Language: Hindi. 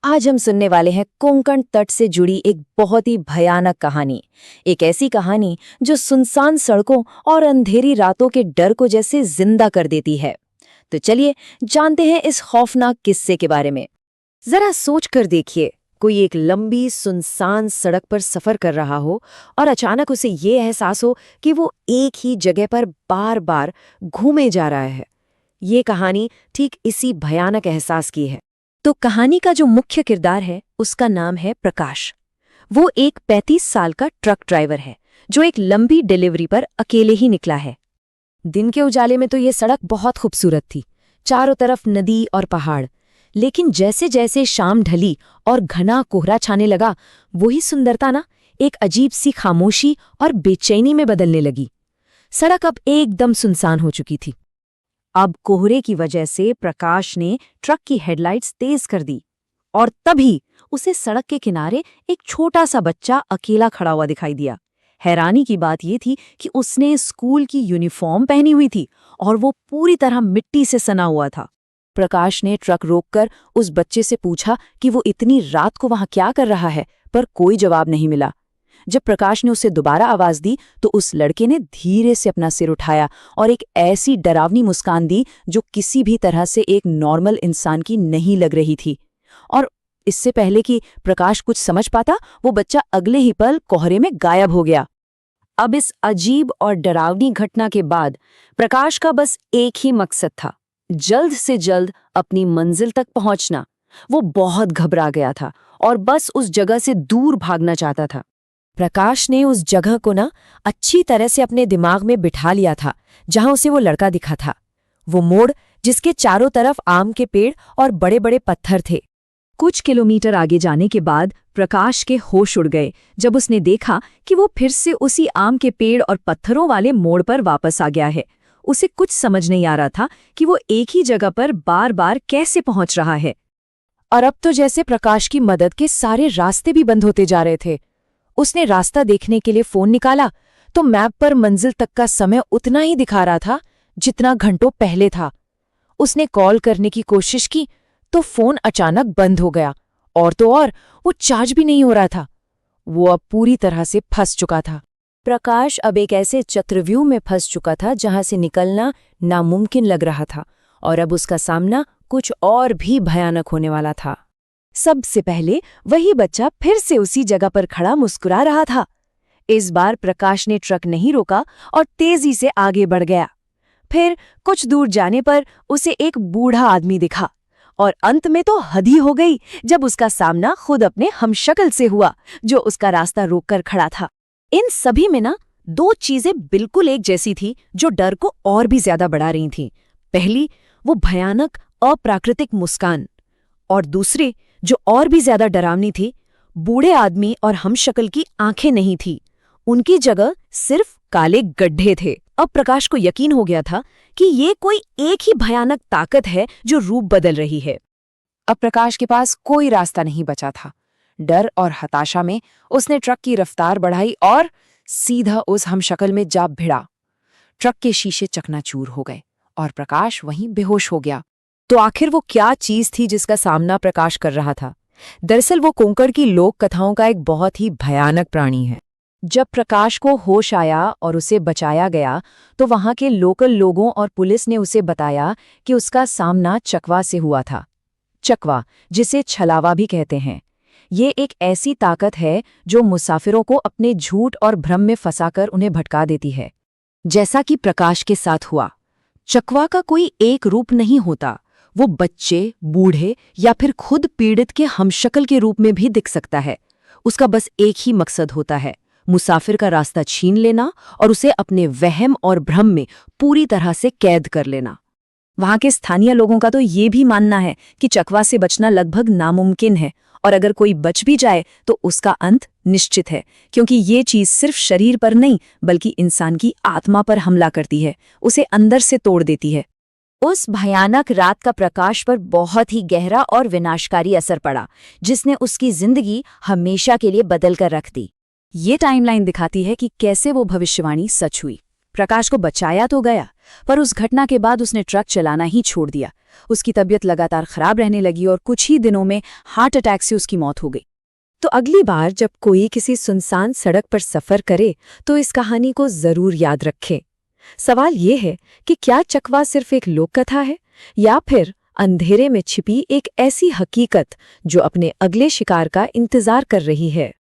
आज हम सुनने वाले हैं कोंकण तट से जुड़ी एक बहुत ही भयानक कहानी। एक ऐसी कहानी जो सुनसान सड़कों और अंधेरी रातों के डर को जैसे जिंदा कर देती है। तो चलिए जानते हैं इस खौफनाक किस्से के बारे में। जरा सोच कर देखिए, कोई एक लंबी सुनसान सड़क पर सफर कर रहा हो और अचानक उसे ये एहसास हो कि वो एक ही जगह पर बार बार घूमे जा रहा है। ये कहानी ठीक इसी भयानक एहसास की है। तो कहानी का जो मुख्य किरदार है उसका नाम है प्रकाश। वो एक 35 साल का ट्रक ड्राइवर है जो एक लंबी डिलीवरी पर अकेले ही निकला है। दिन के उजाले में तो ये सड़क बहुत खूबसूरत थी, चारों तरफ नदी और पहाड़। लेकिन जैसे जैसे शाम ढली और घना कोहरा छाने लगा, वही सुंदरता ना एक अजीब सी खामोशी और बेचैनी में बदलने लगी। सड़क अब एकदम सुनसान हो चुकी थी। अब कोहरे की वजह से प्रकाश ने ट्रक की हेडलाइट्स तेज कर दी और तभी उसे सड़क के किनारे एक छोटा सा बच्चा अकेला खड़ा हुआ दिखाई दिया। हैरानी की बात यह थी कि उसने स्कूल की यूनिफॉर्म पहनी हुई थी और वो पूरी तरह मिट्टी से सना हुआ था। प्रकाश ने ट्रक रोककर उस बच्चे से पूछा कि वो इतनी रात को वहां क्या कर रहा है, पर कोई जवाब नहीं मिला। जब प्रकाश ने उसे दोबारा आवाज दी तो उस लड़के ने धीरे से अपना सिर उठाया और एक ऐसी डरावनी मुस्कान दी जो किसी भी तरह से एक नॉर्मल इंसान की नहीं लग रही थी। और इससे पहले कि प्रकाश कुछ समझ पाता, वो बच्चा अगले ही पल कोहरे में गायब हो गया। अब इस अजीब और डरावनी घटना के बाद प्रकाश का बस एक ही मकसद था, जल्द से जल्द अपनी मंजिल तक पहुंचना। वो बहुत घबरा गया था और बस उस जगह से दूर भागना चाहता था। प्रकाश ने उस जगह को अच्छी तरह से अपने दिमाग में बिठा लिया था जहां उसे वो लड़का दिखा था। वो मोड़ जिसके चारों तरफ आम के पेड़ और बड़े बड़े पत्थर थे। कुछ किलोमीटर आगे जाने के बाद प्रकाश के होश उड़ गए जब उसने देखा कि वो फिर से उसी आम के पेड़ और पत्थरों वाले मोड़ पर वापस आ गया है। उसे कुछ समझ नहीं आ रहा था कि वो एक ही जगह पर बार बार कैसे पहुंच रहा है। और अब तो जैसे प्रकाश की मदद के सारे रास्ते भी बंद होते जा रहे थे। उसने रास्ता देखने के लिए फोन निकाला तो मैप पर मंजिल तक का समय उतना ही दिखा रहा था जितना घंटों पहले था। उसने कॉल करने की कोशिश की तो फोन अचानक बंद हो गया और तो और वो चार्ज भी नहीं हो रहा था। वो अब पूरी तरह से फंस चुका था। प्रकाश अब एक ऐसे चक्रव्यूह में फंस चुका था जहां से निकलना नामुमकिन लग रहा था और अब उसका सामना कुछ और भी भयानक होने वाला था। सबसे पहले वही बच्चा फिर से उसी जगह पर खड़ा मुस्कुरा रहा था। इस बार प्रकाश ने ट्रक नहीं रोका और तेजी से आगे बढ़ गया। फिर कुछ दूर जाने पर उसे एक बूढ़ा आदमी दिखा और अंत में तो हद ही हो गई जब उसका सामना खुद अपने हमशक्ल से हुआ जो उसका रास्ता रोककर खड़ा था। इन सभी में दो चीजें बिल्कुल एक जैसी थी जो डर को और भी ज्यादा बढ़ा रही थीं। पहली, वो भयानक अप्राकृतिक मुस्कान, और दूसरी जो और भी ज्यादा डरावनी थी, बूढ़े आदमी और हमशक्ल की आंखें नहीं थी, उनकी जगह सिर्फ काले गड्ढे थे। अब प्रकाश को यकीन हो गया था कि ये कोई एक ही भयानक ताकत है जो रूप बदल रही है। अब प्रकाश के पास कोई रास्ता नहीं बचा था। डर और हताशा में उसने ट्रक की रफ्तार बढ़ाई और सीधा उस हमशक्ल में जा भिड़ा। ट्रक के शीशे चकनाचूर हो गए और प्रकाश वहीं बेहोश हो गया। तो आखिर वो क्या चीज थी जिसका सामना प्रकाश कर रहा था? दरअसल वो कोंकण की लोक कथाओं का एक बहुत ही भयानक प्राणी है। जब प्रकाश को होश आया और उसे बचाया गया तो वहां के लोकल लोगों और पुलिस ने उसे बताया कि उसका सामना चकवा से हुआ था। चकवा, जिसे छलावा भी कहते हैं, ये एक ऐसी ताकत है जो मुसाफिरों को अपने झूठ और भ्रम में फंसाकर उन्हें भटका देती है। जैसा कि प्रकाश के साथ हुआ, चकवा का कोई एक रूप नहीं होता। वो बच्चे, बूढ़े या फिर खुद पीड़ित के हमशक्ल के रूप में भी दिख सकता है। उसका बस एक ही मकसद होता है, मुसाफिर का रास्ता छीन लेना और उसे अपने वहम और भ्रम में पूरी तरह से कैद कर लेना। वहां के स्थानीय लोगों का तो ये भी मानना है कि चकवा से बचना लगभग नामुमकिन है और अगर कोई बच भी जाए तो उसका अंत निश्चित है, क्योंकि ये चीज सिर्फ शरीर पर नहीं बल्कि इंसान की आत्मा पर हमला करती है, उसे अंदर से तोड़ देती है। उस भयानक रात का प्रकाश पर बहुत ही गहरा और विनाशकारी असर पड़ा, जिसने उसकी जिंदगी हमेशा के लिए बदल कर रख दी। ये टाइमलाइन दिखाती है कि कैसे वो भविष्यवाणी सच हुई। प्रकाश को बचाया तो गया, पर उस घटना के बाद उसने ट्रक चलाना ही छोड़ दिया। उसकी तबीयत लगातार खराब रहने लगी और कुछ ही दिनों में हार्ट अटैक से उसकी मौत हो गई। तो अगली बार जब कोई किसी सुनसान सड़क पर सफर करे तो इस कहानी को जरूर याद रखें। सवाल ये है कि क्या चकवा सिर्फ एक लोक कथा है या फिर अंधेरे में छिपी एक ऐसी हकीकत जो अपने अगले शिकार का इंतजार कर रही है।